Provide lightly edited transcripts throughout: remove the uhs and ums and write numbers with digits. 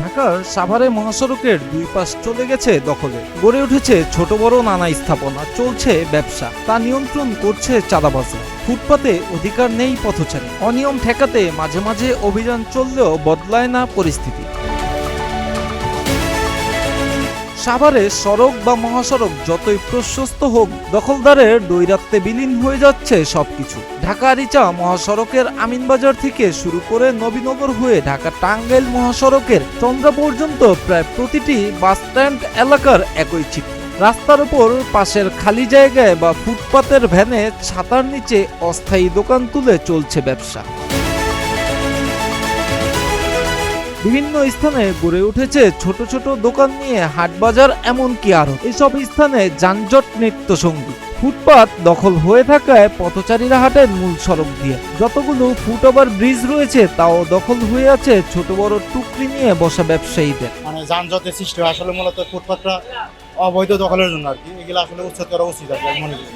ঢাকার সাভারে মহাসড়কের দুই পাশ চলে গেছে দখলে, গড়ে উঠেছে ছোট বড় নানা স্থাপনা, চলছে ব্যবসা, তা নিয়ন্ত্রণ করছে চাঁদাবাজরা। ফুটপাতে অধিকার নেই পথচারী, অনিয়ম ঠেকাতে মাঝে মাঝে অভিযান চললেও বদলায় না পরিস্থিতি। সাভারে সড়ক বা মহাসড়ক যতই প্রশস্ত হোক, দখলদারের দৈরাত্মে বিলীন হয়ে যাচ্ছে সবকিছু। ঢাকা আরিচা মহাসড়কের আমিনবাজার থেকে শুরু করে নবীনগর হয়ে ঢাকা টাঙ্গাইল মহাসড়কের চন্দ্রা পর্যন্ত প্রায় প্রতিটি বাসস্ট্যান্ড এলাকার একই চিত্র। রাস্তার উপর পাশের খালি জায়গায় বা ফুটপাতের ভ্যানে ছাতার নিচে অস্থায়ী দোকান তুলে চলছে ব্যবসা। বিভিন্ন স্থানে গড়ে উঠেছে ছোট ছোট দোকান নিয়ে হাটবাজার, এমনকি আরো এসব স্থানে যানজট নিত্য সঙ্গী। ফুটপাত দখল হয়ে থাকায় পথচারীরা হাঁটেন মূল সড়ক দিয়ে। যতগুলো ফুটওভার ব্রিজ রয়েছে তাও দখল হয়ে আছে ছোট বড় টুকরি নিয়ে বসা ব্যবসায়ীদের। মানে যানজটের সৃষ্টি হয় আসলে মূলত ফুটপাতটা অবৈধ দখলের জন্য আর কি। এগুলো আসলে উচ্ছেদ করা উচিত আর কি, আমি মনে করি।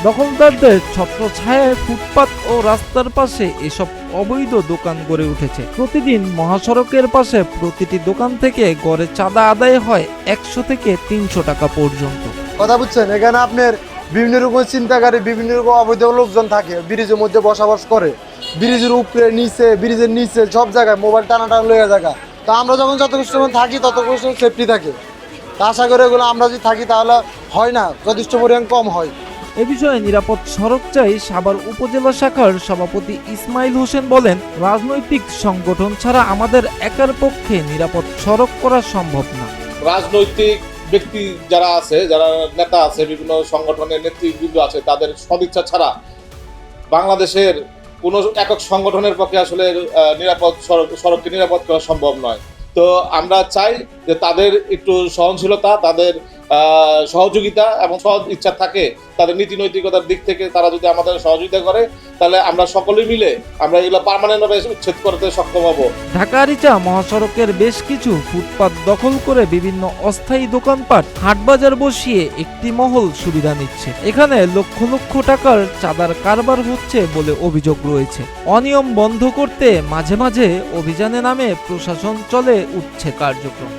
দখলদারদের ছত্রছায়ায় ফুটপাত ও রাস্তার পাশে এসব অবৈধ দোকান গড়ে উঠেছে। প্রতিদিন মহাসড়কের পাশে প্রতিটি দোকান থেকে গড়ে চাঁদা আদায় হয় 100 থেকে 300 টাকা পর্যন্ত। কথা বুঝছেন, এখানে আপনার বিভিন্ন রকম চিন্তাকারী, বিভিন্ন রকম অবৈধ লোকজন থাকে, ব্রিজের মধ্যে বসবাস করে, ব্রিজের উপরে নিচে, ব্রিজের নিচে সব জায়গায় মোবাইল টানা লইয়া জায়গা। তো আমরা যখন যত সময় থাকি তত সেফটি থাকে। তা আশা করে এগুলো আমরা যদি থাকি তাহলে হয় না, যথেষ্ট পরিমাণ কম হয়। এ বিষয়ে নিরাপদ সড়ক চাই সাভার উপজেলা শাখার সভাপতি ইসমাইল হোসেন বলেন, রাজনৈতিক সংগঠন ছাড়া আমাদের একার পক্ষে নিরাপদ সড়ক করা সম্ভব না। রাজনৈতিক ব্যক্তি যারা আছে, যারা নেতা আছে, বিভিন্ন সংগঠনের নেতৃবৃন্দ আছে, তাদের সদিচ্ছা ছাড়া বাংলাদেশের কোনো একক সংগঠনের পক্ষে আসলে নিরাপদ সড়ককে নিরাপদ করা সম্ভব নয়। তো আমরা চাই যে তাদের একটু সহনশীলতা, তাদের সহযোগিতা এবং সৎ ইচ্ছা থাকে, তাদের নীতি নৈতিকতার দিক থেকে তারা যদি আমাদের সহযোগিতা করে, তাহলে আমরা সকলে মিলে আমরা এগুলো পার্মানেন্টভাবে উচ্ছেদ করতে সক্ষম হব। ঢাকা আরিচা মহাসড়কের বেশ কিছু ফুটপাত দখল করে বিভিন্ন অস্থায়ী দোকানপাট, হাটবাজার বসিয়ে একটি মহল সুবিধা নিচ্ছে। এখানে লক্ষ লক্ষ টাকার চাঁদার কারবার হচ্ছে বলে অভিযোগ রয়েছে। অনিয়ম বন্ধ করতে মাঝে মাঝে অভিযানে নামে প্রশাসন, চলে উচ্ছেদ কার্যক্রম।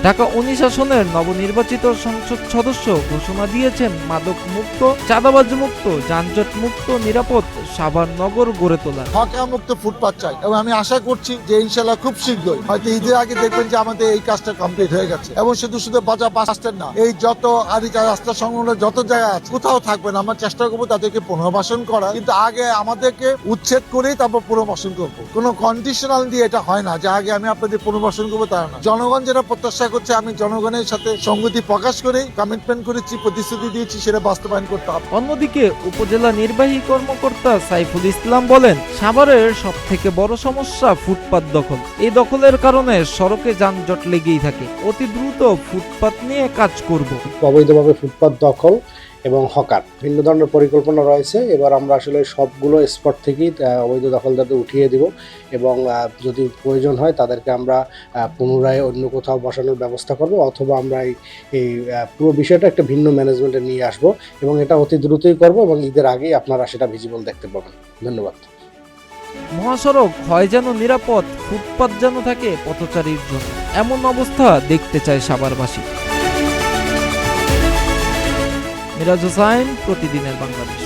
ঢাকা 19 আসনের নবনির্বাচিত সংসদ সদস্য ঘোষণা দিয়েছেন মাদক মুক্ত, চাঁদাবাজ মুক্ত, যানজট মুক্ত, নিরাপদ সাভার নগর গড়ে তোলা। হকা মুক্ত ফুটপাত চাই এবং আমি আশা করছি যে ইনশাল্লাহ খুব শীঘ্রই, হয়তো ঈদের আগে দেখবেন যে আমাদের এই কাজটা কমপ্লিট হয়ে গেছে। এবং শুধু বাজার বাস স্ট্যান্ড না, এই যত আদিকা রাস্তা সংলগ্ন যত জায়গা আছে কোথাও থাকবে না। আমরা চেষ্টা করবো তাদেরকে পুনর্বাসন করা, কিন্তু আগে আমাদেরকে উচ্ছেদ করেই তারপর পুনর্বাসন করবো। কোনো কন্ডিশনাল দিয়ে এটা হয় না যে আগে আমি আপনাদের পুনর্বাসন করবো, তা না। জনগণ যেটা প্রত্যাশা করছে, আমি জনগণের সাথে সংগতি প্রকাশ করে কমিটমেন্ট করেছি, প্রতিশ্রুতি দিয়েছি, সেটা বাস্তবায়ন করতে হবে। অন্যদিকে উপজেলা নির্বাহী কর্মকর্তা সাইফুল ইসলাম বলেন, সাভারের সবথেকে বড় সমস্যা ফুটপাত দখল। এই দখলের কারণে সড়কে যানজট লেগেই থাকে। অতি দ্রুত ফুটপাত নিয়ে কাজ করব। অবৈধভাবে ফুটপাত দখল এবং হকার ভিন্ন ধরনের পরিকল্পনা রয়েছে। এবার আমরা আসলে সবগুলো স্পট থেকেই অবৈধ দখলদারদের উঠিয়ে দিব এবং যদি প্রয়োজন হয় তাদেরকে আমরা পুনরায় অন্য কোথাও বসানোর ব্যবস্থা করব, অথবা আমরা এই পুরো বিষয়টা একটা ভিন্ন ম্যানেজমেন্টে নিয়ে আসব এবং এটা অতি দ্রুতই করব এবং ঈদের আগেই আপনারা সেটা ভিজিবল দেখতে পাবেন। ধন্যবাদ। মহাসড়ক হয় যেন নিরাপদ, ফুটপাত যেন থাকে পথচারীর জন্য, এমন অবস্থা দেখতে চায় সাভারবাসী। মিরাজ হোসাইন, প্রতিদিনের বাংলাদেশ।